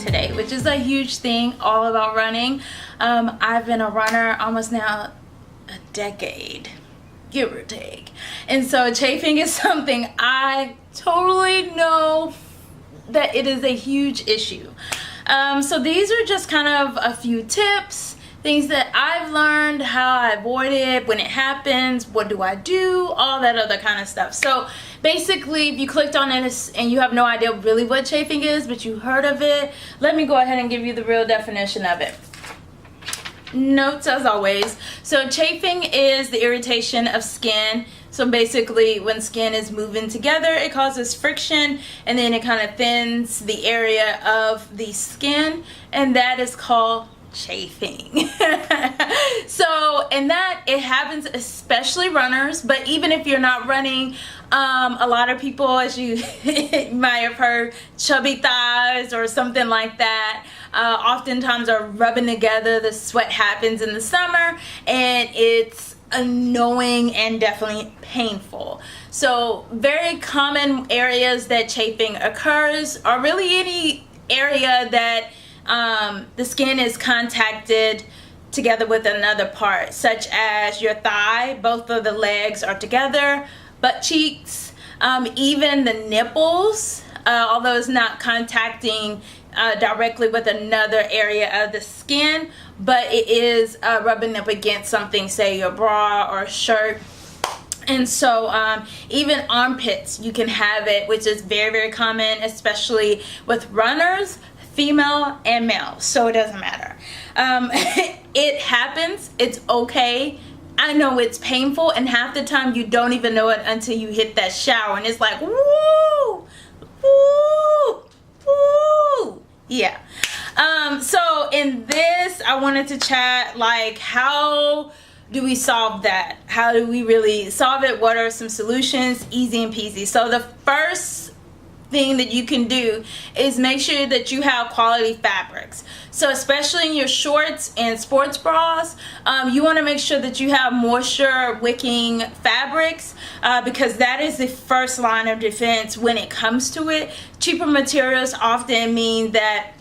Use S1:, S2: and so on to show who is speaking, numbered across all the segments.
S1: today, which is a huge thing, all about running. I've been a runner almost now a decade, give or take. And so chafing is something I totally know that it is a huge issue. So these are just kind of a few tips, things that I've learned, how I avoid it when it happens, what do I do, all that other kind of stuff. So basically, if you clicked on this and you have no idea really what chafing is, but you heard of it, let me go ahead and give you the real definition of it. Notes as always. So chafing is the irritation of skin. So basically, when skin is moving together, it causes friction, and then it kind of thins the area of the skin, and that is called chafing. So, and that it happens especially runners, but even if you're not running, a lot of people, as you might have heard, chubby thighs or something like that, oftentimes are rubbing together. The sweat happens in the summer, and it's annoying and definitely painful. So very common areas that chafing occurs are really any area that the skin is contacted together with another part, such as your thigh, both of the legs are together, butt cheeks, even the nipples, although it's not contacting directly with another area of the skin, but it is rubbing up against something, say your bra or shirt. And so even armpits, you can have it, which is very, very common, especially with runners, female and male, so it doesn't matter. It happens, it's okay. I know it's painful, and half the time you don't even know it until you hit that shower, and it's like, woo, woo, woo. Yeah. So in this, I wanted to chat, like, how do we solve that? How do we really solve it? What are some solutions? Easy and peasy. So the first thing that you can do is make sure that you have quality fabrics. So especially in your shorts and sports bras, you want to make sure that you have moisture wicking fabrics, because that is the first line of defense when it comes to it. Cheaper materials often mean that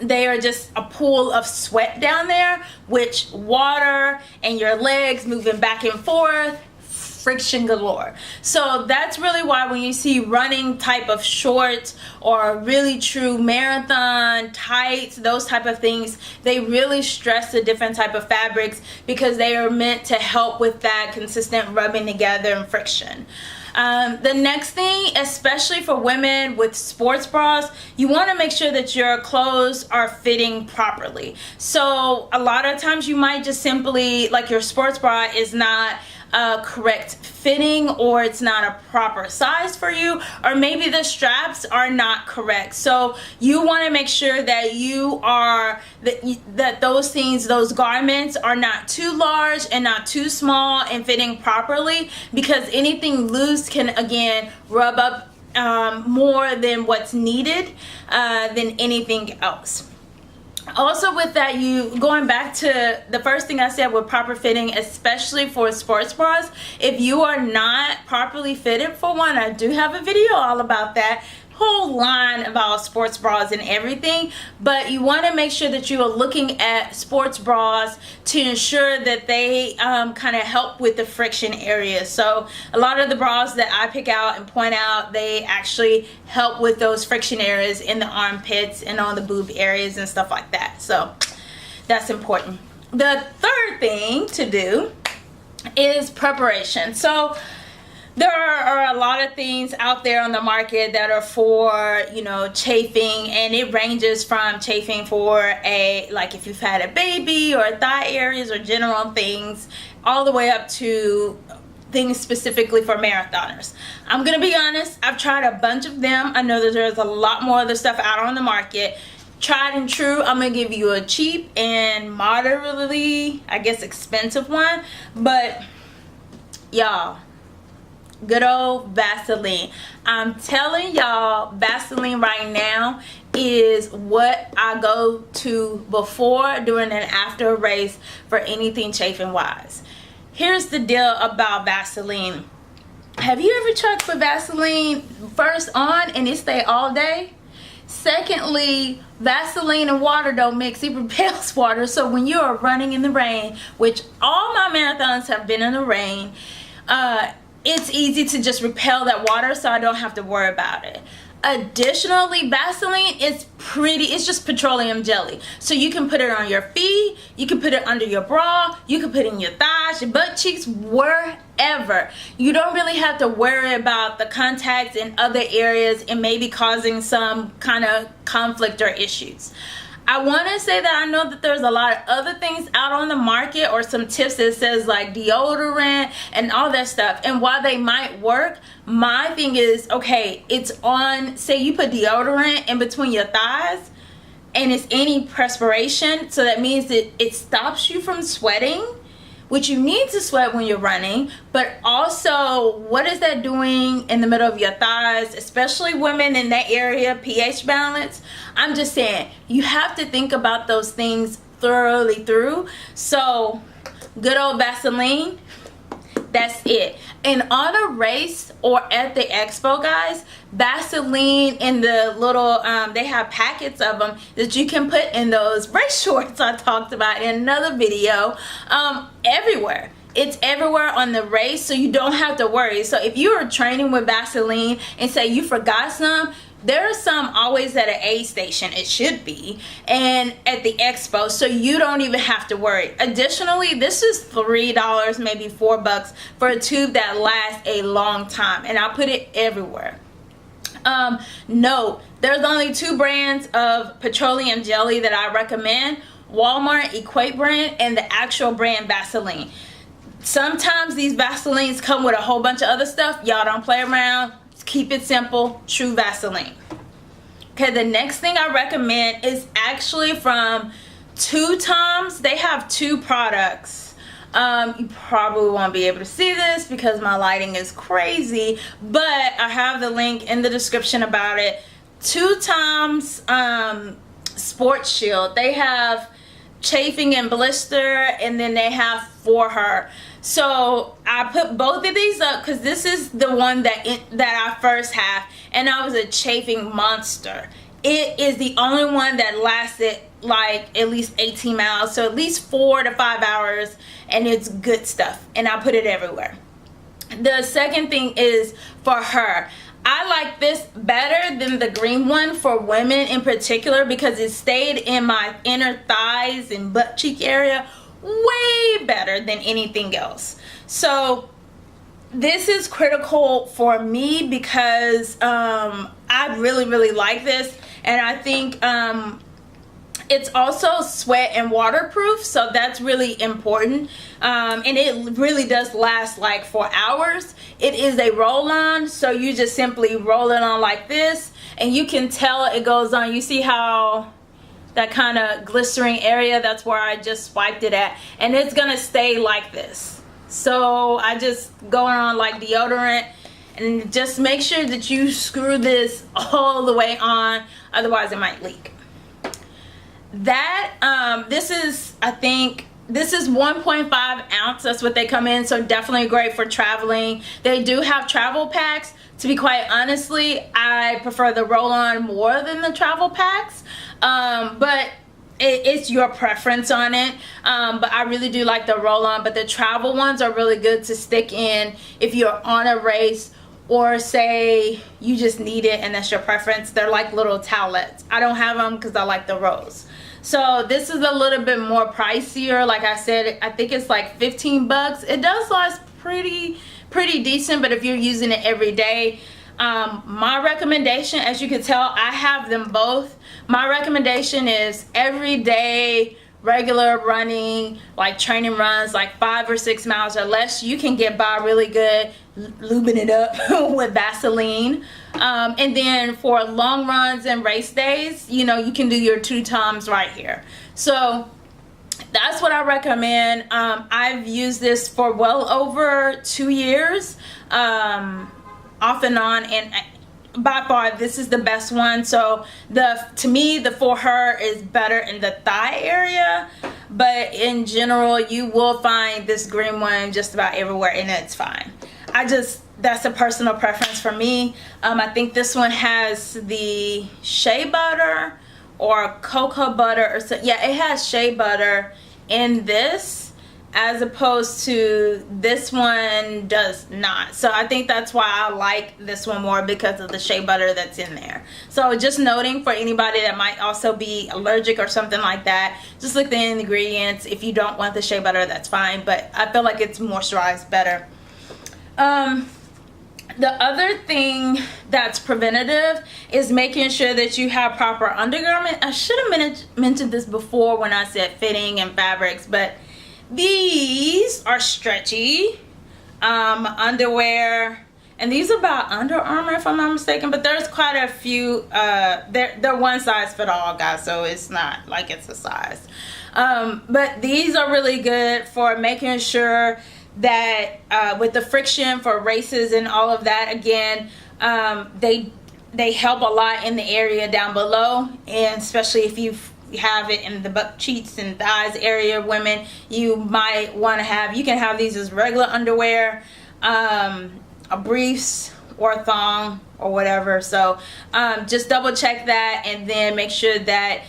S1: they are just a pool of sweat down there, which water and your legs moving back and forth, friction galore. So that's really why when you see running type of shorts or really true marathon tights, those type of things, they really stress the different type of fabrics because they are meant to help with that consistent rubbing together and friction. The next thing, especially for women with sports bras, you want to make sure that your clothes are fitting properly. So a lot of times you might just simply, like, your sports bra is not correct fitting, or it's not a proper size for you, or maybe the straps are not correct. So you want to make sure that you are that those things, those garments, are not too large and not too small and fitting properly, because anything loose can again rub up more than what's needed than anything else. Also with that, you going back to the first thing I said with proper fitting, especially for sports bras, if you are not properly fitted for one, I do have a video all about that, whole line about sports bras and everything, but you want to make sure that you are looking at sports bras to ensure that they kind of help with the friction areas. So a lot of the bras that I pick out and point out, they actually help with those friction areas in the armpits and on the boob areas and stuff like that. So that's important. The third thing to do is preparation. So there are a lot of things out there on the market that are for, you know, chafing, and it ranges from chafing for like if you've had a baby or thigh areas or general things, all the way up to things specifically for marathoners. I'm gonna be honest, I've tried a bunch of them. I know that there's a lot more other stuff out on the market. Tried and true, I'm gonna give you a cheap and moderately, I guess, expensive one, but y'all, good old Vaseline. I'm telling y'all, Vaseline right now is what I go to before, during, and after a race for anything chafing wise. Here's the deal about Vaseline. Have you ever tried to put Vaseline first on and it stay all day? Secondly, Vaseline and water don't mix. It repels water. So when you are running in the rain, which all my marathons have been in the rain, it's easy to just repel that water, so I don't have to worry about it. Additionally, Vaseline is it's just petroleum jelly. So you can put it on your feet, you can put it under your bra, you can put it in your thighs, your butt cheeks, wherever. You don't really have to worry about the contacts in other areas and maybe causing some kind of conflict or issues. I want to say that I know that there's a lot of other things out on the market, or some tips that says like deodorant and all that stuff, and while they might work, my thing is, okay, it's on, say you put deodorant in between your thighs and it's any perspiration, so that means that it stops you from sweating, which you need to sweat when you're running, but also what is that doing in the middle of your thighs, especially women in that area, pH balance. I'm just saying, you have to think about those things thoroughly through. So good old Vaseline, that's it. And on a race or at the expo, guys, Vaseline in the little they have packets of them that you can put in those race shorts I talked about in another video. Everywhere, it's everywhere on the race, so you don't have to worry. So if you are training with Vaseline and say you forgot some, there are some always at an aid station, it should be, and at the expo, so you don't even have to worry. Additionally, this is $3, maybe $4 for a tube that lasts a long time, and I'll put it everywhere. No, there's only 2 brands of petroleum jelly that I recommend: Walmart Equate brand and the actual brand Vaseline. Sometimes these Vaselines come with a whole bunch of other stuff. Y'all don't play around. Keep it simple. True Vaseline. Okay, the next thing I recommend is actually from 2 Toms. They have 2 products. You probably won't be able to see this because my lighting is crazy, but I have the link in the description about it. 2 Toms Sports Shield. They have chafing and blister, and then they have For Her. So I put both of these up because this is the one that I first have, and I was a chafing monster. It is the only one that lasted like at least 18 miles, so at least 4 to 5 hours, and it's good stuff, and I put it everywhere. The second thing is For Her. I like this better than the green one for women in particular because it stayed in my inner thighs and butt cheek area way better than anything else. So this is critical for me because I really like this, and I think it's also sweat and waterproof, so that's really important. And it really does last like for hours. It is a roll-on, so you just simply roll it on like this, and you can tell it goes on. You see how that kind of glistering area, that's where I just swiped it at, and it's gonna stay like this. So I just go on like deodorant, and just make sure that you screw this all the way on, otherwise it might leak. That this is, I think this is 1.5 ounce, that's what they come in, so definitely great for traveling. They do have travel packs. To be quite honestly, I prefer the roll-on more than the travel packs, but it's your preference on it. But I really do like the roll-on, but the travel ones are really good to stick in if you're on a race, or say you just need it and that's your preference. They're like little towelettes. I don't have them because I like the rolls. So this is a little bit more pricier. Like I said, I think it's like 15 bucks. It does last pretty decent, but if you're using it every day, my recommendation, as you can tell, I have them both. My recommendation is every day regular running, like training runs, like 5 or 6 miles or less, you can get by really good lubing it up with Vaseline. And then for long runs and race days, you know, you can do your 2 Toms right here. So that's what I recommend. I've used this for well over 2 years, off and on, and by far this is the best one. So to me the For Her is better in the thigh area, but in general you will find this green one just about everywhere, and it's fine. that's a personal preference for me. I think this one has the shea butter or cocoa butter, or so. Yeah, it has shea butter in this, as opposed to this one does not. So I think that's why I like this one more, because of the shea butter that's in there. So just noting for anybody that might also be allergic or something like that, just look at the ingredients. If you don't want the shea butter, that's fine, but I feel like it's moisturized better. The other thing that's preventative is making sure that you have proper undergarment. I should have mentioned this before when I said fitting and fabrics, but these are stretchy underwear, and these are about Under Armour if I'm not mistaken, but there's quite a few. They're one size fit all, guys, so it's not like it's a size. But these are really good for making sure that with the friction for races and all of that, again, they help a lot in the area down below, and especially if you have it in the butt cheeks and thighs area, women, you might want to have, you can have these as regular underwear, a briefs or a thong or whatever. So just double check that, and then make sure that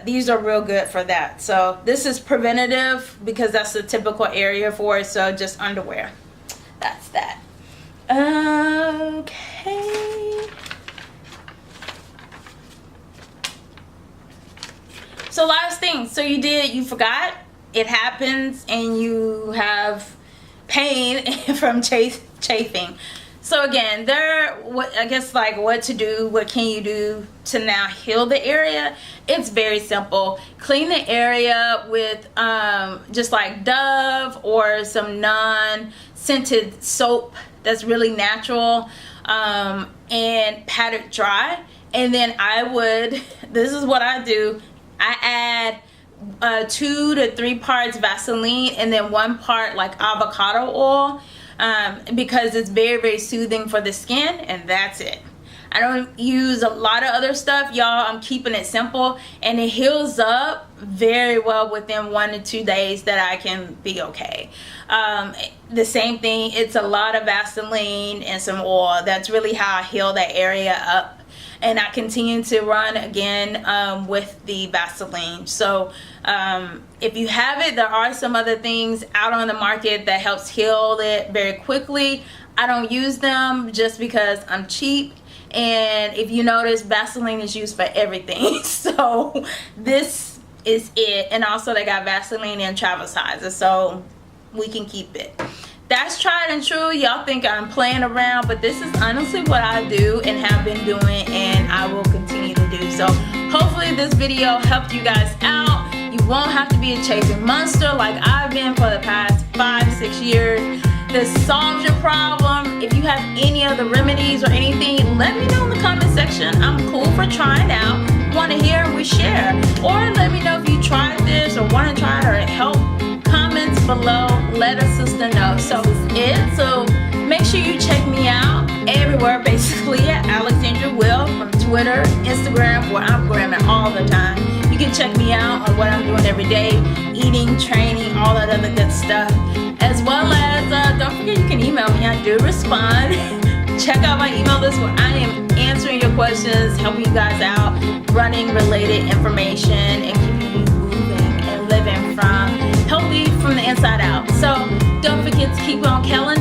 S1: these are real good for that. So this is preventative because that's the typical area for it. So just underwear. That's that. Okay. So last thing. So you forgot. It happens, and you have pain from chafing. So again, I guess like what to do, what can you do to now heal the area? It's very simple. Clean the area with just like Dove or some non-scented soap that's really natural, and pat it dry. And then this is what I do, I add 2 to 3 parts Vaseline and then 1 part like avocado oil. Because it's very, very soothing for the skin, and that's it. I don't use a lot of other stuff, y'all. I'm keeping it simple, and it heals up very well within 1 to 2 days that I can be okay. The same thing, it's a lot of Vaseline and some oil. That's really how I heal that area up. And I continue to run again with the Vaseline. So if you have it, there are some other things out on the market that helps heal it very quickly. I don't use them just because I'm cheap. And if you notice, Vaseline is used for everything. So this is it. And also they got Vaseline in travel sizes, so we can keep it. That's tried and true. Y'all think I'm playing around, but this is honestly what I do and have been doing, and I will continue to do. So hopefully this video helped you guys out. You won't have to be a chafing monster like I've been for the past 5-6 years. This solves your problem. If you have any other remedies or anything, let me know in the comment section. I'm cool for trying out. Want to hear and we share. Or let me know if you tried this or want to try it or help. Comments below, let a sister know. So make sure you check me out everywhere basically at AlexandriaWill, from Twitter, Instagram, where I'm gramming all the time. You can check me out on what I'm doing every day, eating, training, all that other good stuff. As well as, don't forget you can email me, I do respond. Check out my email list where I am answering your questions, helping you guys out, running related information, and keeping you moving and living from healthy from the inside out. So don't forget to keep on killing